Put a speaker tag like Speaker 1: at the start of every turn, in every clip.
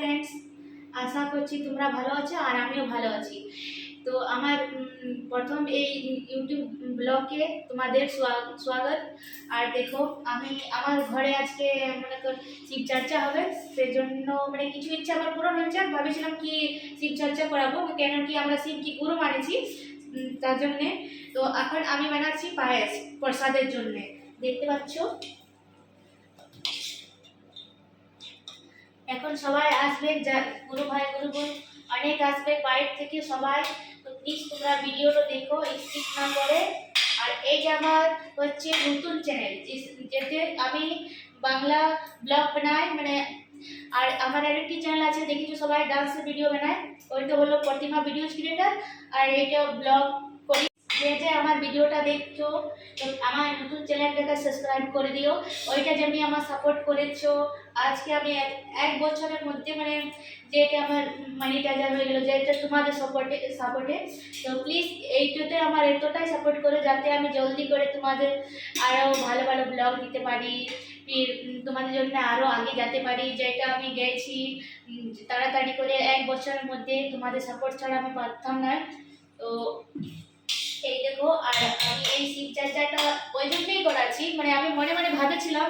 Speaker 1: Friends, আশা করছি তোমরা ভালো আছো আর আমিও ভালো আছি। তো আমার প্রথম এই ইউটিউব ব্লগে তোমাদের স্বাগত। আর দেখো, আমি আমার ঘরে আজকে মনে কর শিব চর্চা হবে, সেজন্য মানে কিছু ইচ্ছা আমার পূরণ হয়েছে। ভাবেছিলাম কি শিব চর্চা করাবো, কেন কি আমরা শিবকে গুরু মানেছি, তার জন্যে। তো এখন আমি বানাচ্ছি পায়েস প্রসাদের জন্যে, দেখতে পাচ্ছ। এখন সবাই আসবে, গুরু ভাই গুরু বোন অনেক আসবে বাইরে থেকে সবাই। তো প্লিজ তোমরা ভিডিওটা দেখো স্কিপ না করে। আর এই যে আমার হচ্ছে নতুন চ্যানেল, যেতে আমি বাংলা ব্লগ বানাই, মানে আর আমার আরেকটি চ্যানেল আছে, দেখেছো সবাই, ডান্সের ভিডিও বানায়, ওইটা হলো প্রতিমা ভিডিও ক্রিয়েটার। আর এটা ব্লগ করি। যে আমার ভিডিওটা দেখছো, তো আমার নতুন চ্যানেলটাকে সাবস্ক্রাইব করে দিও। ওইটা যেমনি আমার সাপোর্ট করেছো, আজকে আমি এক বছরের মধ্যে মানে যেটা আমার মনিটাইজার হয়ে গেল, যেটা তোমাদের সাপোর্টে। তো প্লিজ এইটাতে আমার এতটাই সাপোর্ট করো যাতে আমি জলদি করে তোমাদের আরও ভালো ভালো ব্লগ দিতে পারি, ফির তোমাদের জন্য আরও আগে যেতে পারি, যেটা আমি গেছি তাড়াতাড়ি করে এক বছরের মধ্যে। তোমাদের সাপোর্ট ছাড়া আমি পারতাম না। তো এই দেখো, আর আমি এই শিব চর্চাটা ওই জন্যই করাচ্ছি, মানে আমি মনে মনে ভাবেছিলাম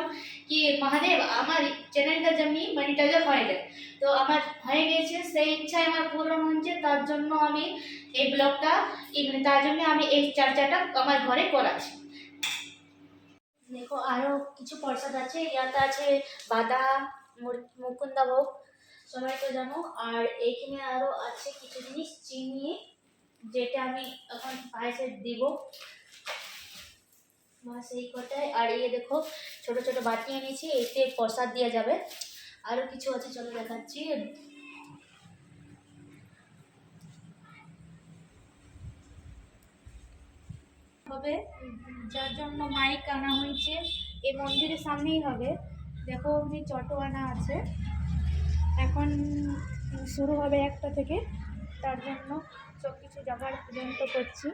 Speaker 1: কি মহাদেব আমার চ্যানেলটা যেমনি মনিটাইজার হয়ে যায়। তো আমার হয়ে গেছে, সেই ইচ্ছাই আমার পূরণ হচ্ছে, তার জন্য আমি এই ব্লগটা মানে তার জন্য আমি এই চর্চাটা আমার ঘরে করাচ্ছি। দেখো আরো কিছু প্রসাদ আছে, ইয়াতে আছে বাদাম, মুকুন্দা ভোগ, সবাই তো জানো। আর এইখানে আরো আছে কিছু জিনিস, চিনি, যেটা আমি এখন পায়েসে দিব, বাস এই কথায়। আর এই দেখো ছোট ছোট বাটি এনেছি, এতে প্রসাদ দেওয়া যাবে। আরো কিছু আছে, চলো দেখাচ্ছি। হবে, যার জন্য মাইক আনা হয়েছে, এই মন্দিরের সামনেই হবে। দেখো অবধি চটো আনা আছে, এখন শুরু হবে 1টা থেকে, তার জন্য সব কিছু জোগাড় পর্যন্ত করছি।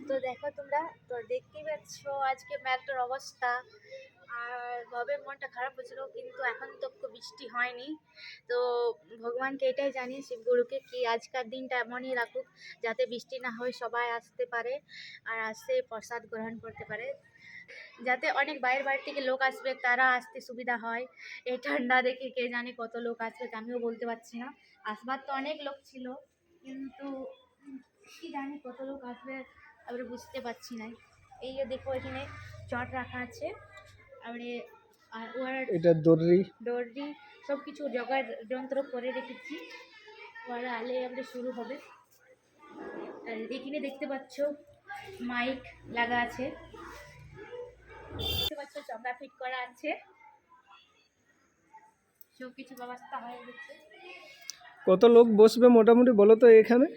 Speaker 1: তো দেখো তোমরা, তো দেখতেই পাচ্ছ আজকে মেঘটার অবস্থা। আর ভাবে মনটা খারাপ হচ্ছিল, কিন্তু এখন তো বৃষ্টি হয়নি। তো ভগবানকে এটাই জানি, শিবগুরুকে, কি আজকের দিনটা এমনই রাখুক যাতে বৃষ্টি না হয়, সবাই আসতে পারে আর আসতে প্রসাদ গ্রহণ করতে পারে, যাতে অনেক বাইরের বাড়ি থেকে লোক আসবে, তারা আসতে সুবিধা হয়। এই ঠান্ডা দেখে কে জানে কত লোক আসবে, আমিও বলতে পারছি না। আসবার তো অনেক লোক ছিল, কিন্তু কি জানি কত লোক আসবে আমরা বুঝতে পারছি না। এই যে দেখো এখানে চট রাখা আছে, আর এটা দড়ি সব কিছু জোগাড় যন্ত্র করে রেখেছি। ওরা আলে আমরা শুরু হবে। আর এখানে দেখতে পাচ্ছ মাইক লাগা আছে, দেখতে পাচ্ছ চামড়া ফিট করা আছে, সব কিছু ব্যবস্থা হয়ে গেছে।
Speaker 2: কত লোক বসবে মোটামুটি বলো তো এখানে?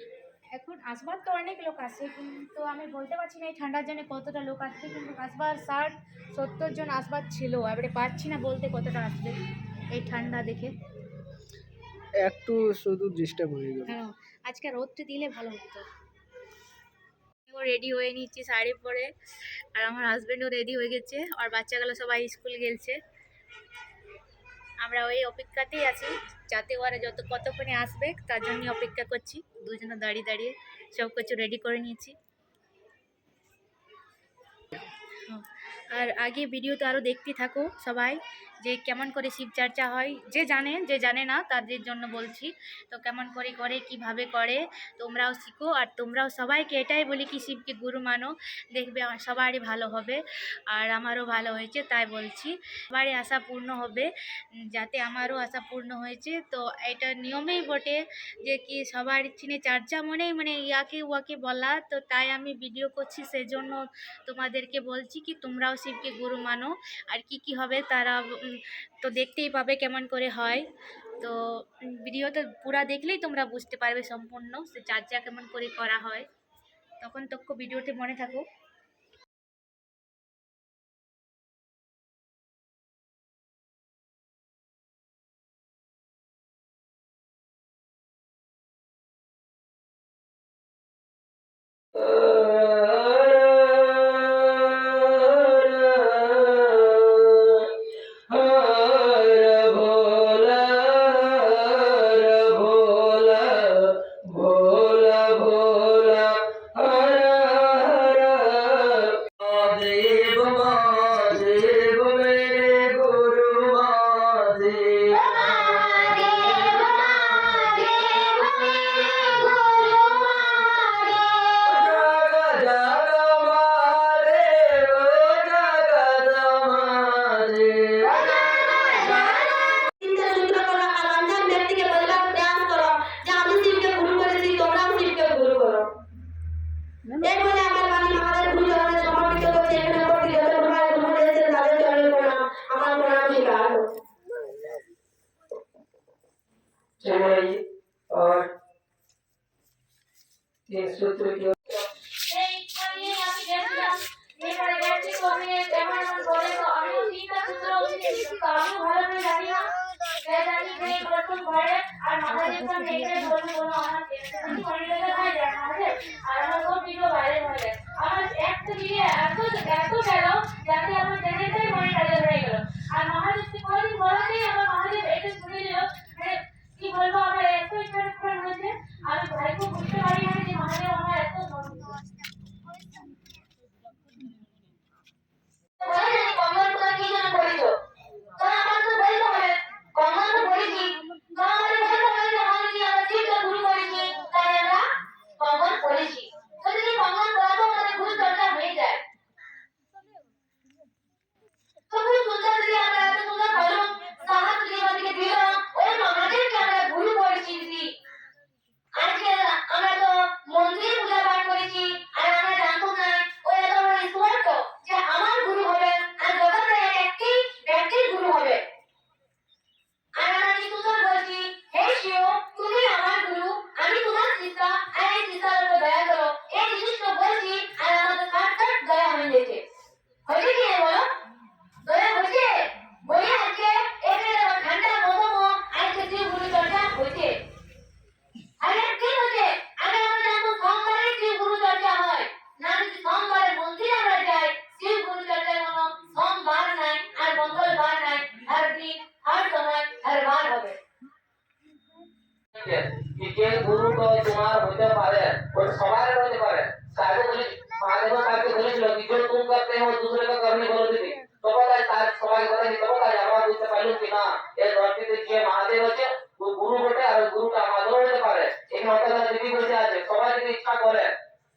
Speaker 1: এখন আসবার তো অনেক লোক আসে, কিন্তু আমি বলতে পারছি না এই ঠান্ডার জন্য কতটা লোক আসবে, কিন্তু আসবার 60-70 জন আসবার ছিল, এবারে পারছি না বলতে কতটা আসবে এই ঠান্ডা দেখে।
Speaker 2: একটু শুধু ডিস্টার্ব হয়ে গেল।
Speaker 1: হ্যাঁ, আজকে রোদটা দিলে ভালো হতো। রেডি হয়ে নিচ্ছি শাড়ি পরে, আর আমার হাজবেন্ডও রেডি হয়ে গেছে, আর বাচ্চাগুলো সবাই স্কুল গেছে। আমরা ওই অপেক্ষাতেই আছি যাতে ওরা কতক্ষণে আসবে, তার জন্য অপেক্ষা করছি। দুজনে দাঁড়িয়ে দাঁড়িয়ে সব কিছু রেডি করে নিয়েছি। আর আগে ভিডিওতে আরও দেখতে থাকো সবাই, যে কেমন করে শিব চর্চা হয়, যে জানে না তাদের জন্য বলছি। তো কেমন করে করে, কিভাবে করে, তোমরাও শিখো। আর তোমরাও সবাইকে এটাই বলি কি শিবকে গুরু মানো, দেখবে সবারই ভালো হবে। আর আমারও ভালো হয়েছে, তাই বলছি সবারই আশা পূর্ণ হবে, যাতে আমারও আশা পূর্ণ হয়েছে। তো এটা নিয়মেই বটে যে কি সবার চিনে চর্চা মানে ইয়াকে ওয়াকে বলা, তো তাই আমি ভিডিও করছি, সেজন্য তোমাদেরকে বলছি কি তোমরাও শিবকে গুরু মানো। আর কি হবে তারা তো দেখতেই পাবে কেমন করে হয়। তো ভিডিওটা পুরা দেখলেই তোমরা বুঝতে পারবে সম্পূর্ণ সে চর্চা কেমন করে করা হয়, তখন তো ভিডিওতে মনে থাকো।
Speaker 3: चेन्नई और 3 सूत्र की
Speaker 1: এই ইচ্ছা নিয়ে আমি গেছিলাম এবারে গেছি তো আমি এমন এমন বলে তো আমি তিনটা সূত্র উঠিয়েছি তো আমি ভালো করে জানি না জানি যে প্রথম ঘরে আর মাথা যখন দেখে বলবো বলো আমার টেনশন করে লেগে হয় যায় আমাদের আর আমার সব ভিডিও ভাইরাল হয়ে যায় আমার একটা ভিডিও এত গেল যাতে আমার চ্যানেলটাই মনিটাইজ হয়ে গেল আর মহাদেবকে কোনোদিন বলেনি আমার মহাদেব এটা শুনে নিল মানে কি বলবো আমার এত ইচ্ছা হয়েছে আমি ভাইকে বুঝতে পারি না যে মহাদেব আমার এত
Speaker 3: যে গুরু তো তোমার হতে পারে और सवाल होते पारे सारे बोले आगे वो आगे बोले जो तुम करते हो दूसरे को करने बोलो दीदी तो पता है सारे सवाल बोले नहीं तो पता है जवाब उससे पहले कि ना ये धरती पे যে মহাদেব আছে वो गुरु বটে আর गुरु का আমাদের হতে পারে এখানে হয়তো দিদি বসে আছে সবাই যদি ইচ্ছা করে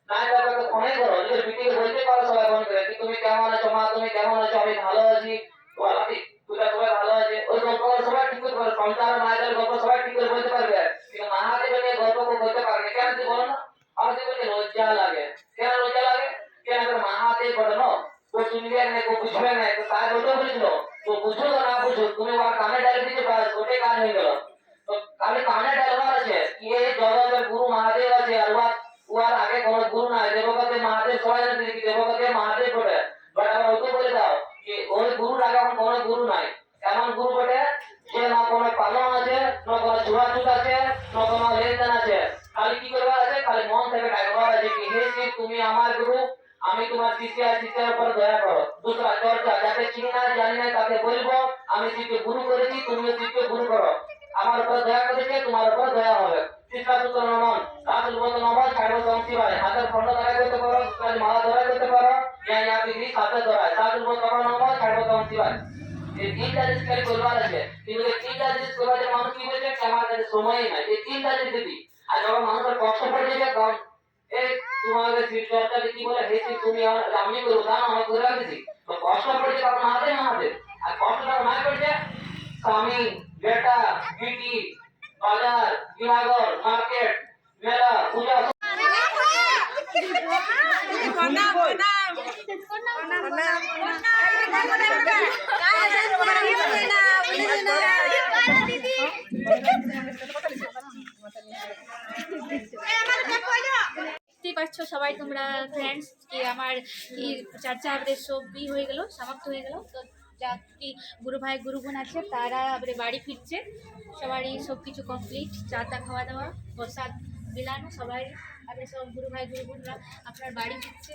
Speaker 3: না যাবে তো ফোনে করো যদি বিটিকে বলতে পারো সবাই ফোন করে কি তুমি কেমন আছো মা তুমি কেমন আছো আমি ভালো আছি তো আলাদি তুই সবাই ভালো আছে ওই গল্প সবাই ঠিক করে পারবে সংসার মায়ের গল্প সবাই ঠিক করে বলতে পারবে কিন্তু মহাদেবের এই গল্প বলতে পারবে কেন তুই বলো না আমাদের বলে লজ্জা লাগে কেন লজ্জা লাগে কেন তোর মহাদেব বলে না ও শুনবে না ও বুঝবে না তো তাই বলতে বলেছিল তো বুঝো তো না বুঝো তুমি ওর কানে ডালে দিতে পারো ওটাই কাজ হয়ে গেল তো খালি কানে ডালবার আছে কি এই জগতের গুরু মহাদেব আছে আর ওর আগে কোনো গুরু নাই দেবগতে মহাদেব সবাই জানে কি দেবগতে মহাদেব বলে বাট আমরা ওকে বলে দাও कि ওই গুরুর আগে এখন কোনো গুরু নাই এমন গুরু বটে যে না কোনো পালন আছে না কোনো জুয়াচুত আছে না কোনো লেনদেন আছে খালি কি করবার আছে খালি মন থেকে ডাকবার আছে কি হে শিব তুমি আমার গুরু আমি তোমার শিষ্য আর শিষ্যের উপর দয়া করো दूसरा চর্চা যাকে চিনি না জানি না তাকে বলবো আমি শিবকে গুরু করেছি তুমিও শিবকে গুরু করো আমার উপর দয়া করেছে তোমার উপর দয়া হবে তিসরা সূত্র নমন সাত লোক নমন ছাড়ো সংসি ভাই হাতের খন্ড ধরা করতে পারো কাজ মালা ধরা করতে পারো या বিধি সাথে ধরা সাত লোক নমন ছাড়ো সংসি ভাই এই তিনটা জিনিস খালি করবার আছে কিন্তু এই তিনটা জিনিস করবার জন্য মানুষ কি বলছে কি আমার কাছে সময় নাই এই তিনটা জিনিস দিদি আর যখন মানুষের কষ্ট পড়ে যাবে তখন এই তোমাদের শিব চর্চা কি বলে হে শিব তুমি আমি করবো না আমার করে রাখছি তো কষ্ট পড়ে তখন মহাদেব আর কষ্ট যখন না পড়ছে স্বামী বেটা বিটি বাজার বিহাগর মার্কেট মেলা পূজা
Speaker 1: দেখতেই পাচ্ছ সবাই তোমরা ফ্রেন্ডস কি আমার কি চর্চা আমাদের সবই হয়ে গেল সমাপ্ত হয়ে গেল তো যা কি গুরু ভাই গুরু বোন আছে তারা আমাদের বাড়ি ফিরছে সবারই সব কিছু কমপ্লিট চা টা খাওয়া দাওয়া প্রসাদ বিলানো সবাই আমাদের সব গুরু ভাই গুরু বোনরা আপনার বাড়ি ফিরছে